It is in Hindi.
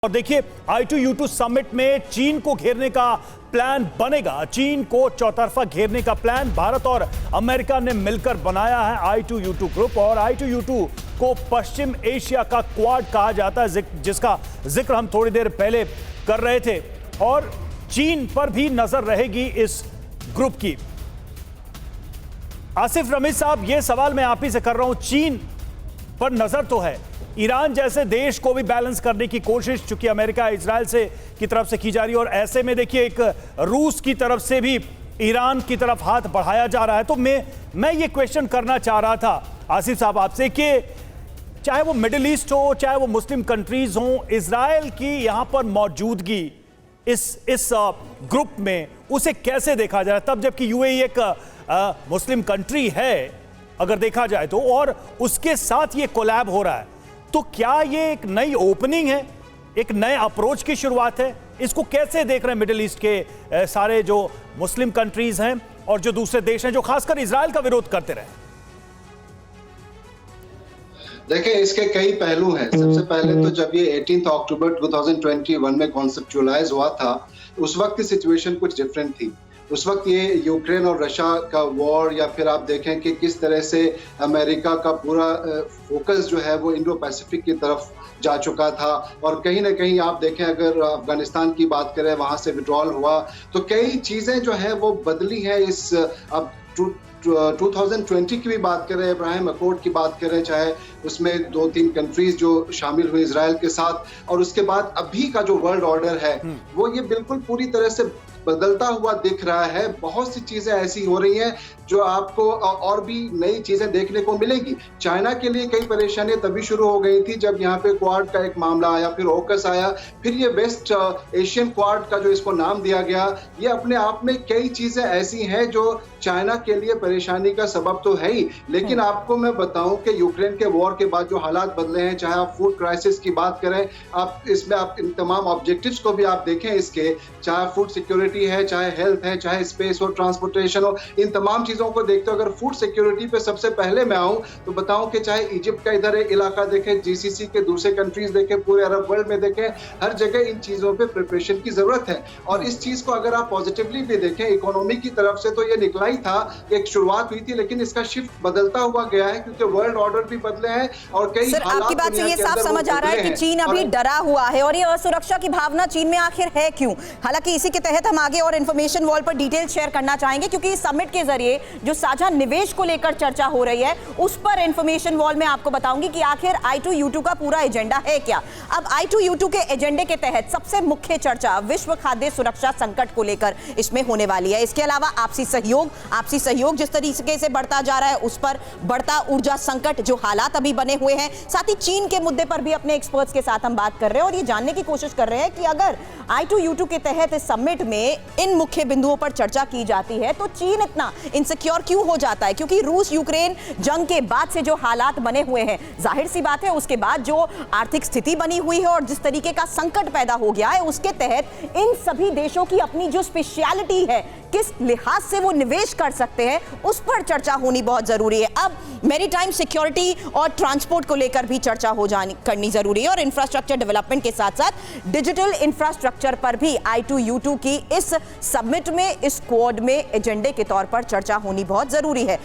और देखिए I2U2 समिट में चीन को घेरने का प्लान बनेगा। चीन को चौतरफा घेरने का प्लान भारत और अमेरिका ने मिलकर बनाया है I2U2 ग्रुप। और I2U2 को पश्चिम एशिया का क्वाड कहा जाता है, जिसका जिक्र हम थोड़ी देर पहले कर रहे थे। और चीन पर भी नजर रहेगी इस ग्रुप की। आसिफ रमीज साहब, यह सवाल मैं आप ही से कर रहा हूं, चीन पर नजर तो है, ईरान जैसे देश को भी बैलेंस करने की कोशिश चूंकि अमेरिका इजराइल से की तरफ से की जा रही है, और ऐसे में देखिए एक रूस की तरफ से भी ईरान की तरफ हाथ बढ़ाया जा रहा है। तो मैं ये क्वेश्चन करना चाह रहा था आसिफ साहब आपसे कि चाहे वो मिडिल ईस्ट हो, चाहे वो मुस्लिम कंट्रीज हो, इजराइल की यहां पर मौजूदगी इस ग्रुप में उसे कैसे देखा जा रहा है, तब जबकि यूएई एक मुस्लिम कंट्री है अगर देखा जाए तो, और उसके साथ ये कोलैब हो रहा है। तो क्या ये एक नई ओपनिंग है, एक नए अप्रोच की शुरुआत है? इसको कैसे देख रहे हैं मिडिल ईस्ट के सारे जो मुस्लिम कंट्रीज हैं और जो दूसरे देश हैं जो खासकर इजराइल का विरोध करते रहे? देखिए, इसके कई पहलू हैं। सबसे पहले तो जब ये 18 अक्टूबर 2021 में कॉन्सेप्चुअलाइज हुआ था, उस वक्त की सिचुएशन कुछ डिफरेंट थी। उस वक्त ये यूक्रेन और रशिया का वॉर, या फिर आप देखें कि किस तरह से अमेरिका का पूरा फोकस जो है वो इंडो पैसिफिक की तरफ जा चुका था। और कहीं ना कहीं आप देखें, अगर अफगानिस्तान की बात करें, वहां से विड्रॉल हुआ, तो कई चीजें जो है वो बदली हैं। इस अब 2020 की भी बात करें, इब्राहिम अकॉर्ड की बात करें, चाहे उसमें 2-3 कंट्रीज जो शामिल हुए इजराइल के साथ, और उसके बाद अभी का जो वर्ल्ड ऑर्डर है वो ये बिल्कुल पूरी तरह से बदलता हुआ दिख रहा है। बहुत सी चीजें ऐसी हो रही हैं जो आपको और भी नई चीजें देखने को मिलेगी। चाइना के लिए कई परेशानियां तभी शुरू हो गई थी जब यहाँ पे क्वाड का एक मामला आया, फिर ऑकस आया, फिर ये वेस्ट एशियन क्वाड का जो इसको नाम दिया गया। ये अपने आप में कई चीजें ऐसी हैं जो चाइना के लिए परेशानी का सबब तो है ही, लेकिन आपको मैं बताऊं कि यूक्रेन के वॉर के बाद जो हालात बदले हैं, चाहे आप फूड क्राइसिस की बात करें, आप इसमें आप इन तमाम ऑब्जेक्टिव्स को भी आप देखें इसके, चाहे फूड सिक्योरिटी है, चाहे हेल्थ है, चाहे स्पेस हो, ट्रांसपोर्टेशन हो, इन तमाम चीजों को देखते हो। अगर फूड सिक्योरिटी पे सबसे पहले मैं आऊं तो बताऊं कि चाहे इजिप्ट का इधर एक इलाका देखें, जीसीसी के दूसरे कंट्रीज देखें, पूरे अरब वर्ल्ड में देखें, हर जगह इन चीजों पे प्रिपरेशन की जरूरत है। और इस चीज को अगर आप पॉजिटिवली भी देखें, इकोनॉमी की तरफ से तो ये निकला ही था, एक शुरुआत हुई थी, लेकिन इसका शिफ्ट बदलता हुआ गया है क्योंकि वर्ल्ड ऑर्डर भी बदले हैं और कई सर, आपकी बात से ये साफ समझ आ रहा है कि चीन अभी डरा हुआ है, और ये असुरक्षा की भावना चीन में आखिर है क्यों? हालांकि इसी के तहत हम आगे और इंफॉर्मेशन वॉल पर डिटेल शेयर करना चाहेंगे, क्योंकि इस समिट के जरिए जो साझा निवेश को लेकर चर्चा हो रही है उस पर इंफॉर्मेशन वॉल में आपको बताऊंगी कि आखिर I2U2 का पूरा एजेंडा है क्या। अब I2U2 के एजेंडे के तहत सबसे मुख्य चर्चा विश्व खाद्य सुरक्षा संकट को लेकर इसमें होने वाली है। इसके अलावा आपसी सहयोग जिस तरीके से बढ़ता जा रहा है, उस पर बढ़ता ऊर्जा संकट, जो हालात अभी बने हुए हैं, साथ ही चीन के मुद्दे पर भी अपने एक्सपर्ट्स के साथ हम बात कर रहे हैं और ये जानने की कोशिश कर रहे हैं कि अगर I2U2 के तहत इस समिट में इन मुख्य बिंदुओं पर चर्चा की जाती है तो चीन इतना इनसिक्योर क्यों हो जाता है। क्योंकि रूस यूक्रेन जंग के बाद से जो हालात बने हुए हैं, जाहिर सी बात है उसके बाद जो आर्थिक स्थिति बनी हुई है और जिस तरीके का संकट पैदा हो गया है, उसके तहत इन सभी देशों की अपनी जो स्पेशलिटी है, किस लिहाज से वो निवेश कर सकते हैं, उस पर चर्चा होनी बहुत जरूरी है। अब मैरीटाइम सिक्योरिटी और ट्रांसपोर्ट को लेकर भी चर्चा करनी जरूरी है, और इंफ्रास्ट्रक्चर डेवलपमेंट के साथ साथ डिजिटल इंफ्रास्ट्रक्चर पर भी I2U2 की इस समिट में, इस क्वाड में एजेंडे के तौर पर चर्चा होनी बहुत जरूरी है।